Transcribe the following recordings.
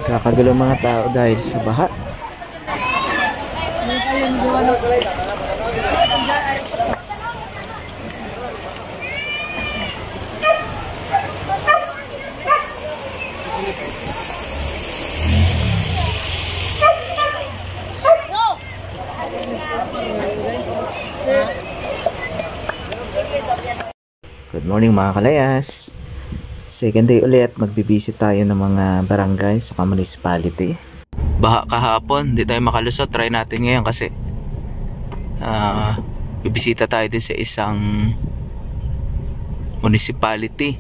Kakagulo mga tao dahil sa baha. Good morning mga kalayas. Second day ulit, magbibisit tayo ng mga barangay sa municipality. Baha kahapon, di tayo makalusot. Try natin ngayon kasi bibisita tayo din sa isang municipality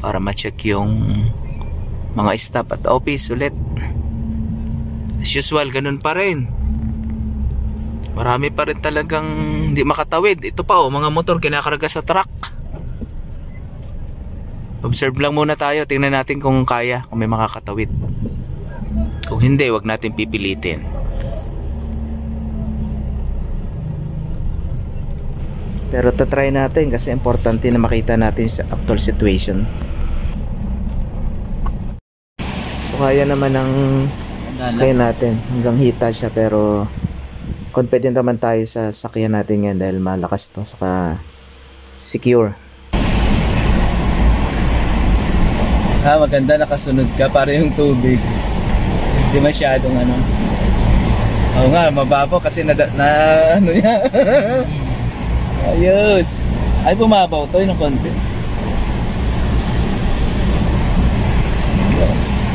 para ma-check yung mga staff at office ulit. As usual, ganun pa rin. Marami pa rin talagang hindi makatawid. Ito pa mga motor kinakarga sa truck. Observe lang muna tayo, tingnan natin kung kaya, kung may makakatawid. Kung hindi, wag natin pipilitin. Pero tatry natin kasi importante na makita natin sa actual situation. So kaya naman ang sakyan natin, hanggang hita siya, pero confident naman tayo sa sakyan natin yan dahil malakas to, saka secure. Maganda nakasunod ka para yung tubig hindi masyadong ano. Oo nga, mababaw kasi na ano yan. Ayos. Ay, bumabaw to yung konti. Yes.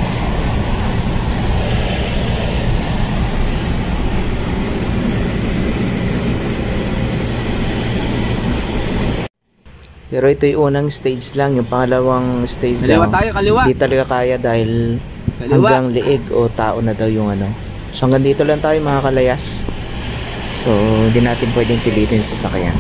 Pero ito yung unang stage lang, yung pangalawang stage kaliwa lang. Tayo, kaliwa. Hindi talaga kaya dahil kaliwa. Hanggang liig o tao na daw yung ano. So hanggang dito lang tayo mga kalayas. So hindi natin pwedeng pilitin sa sakyan.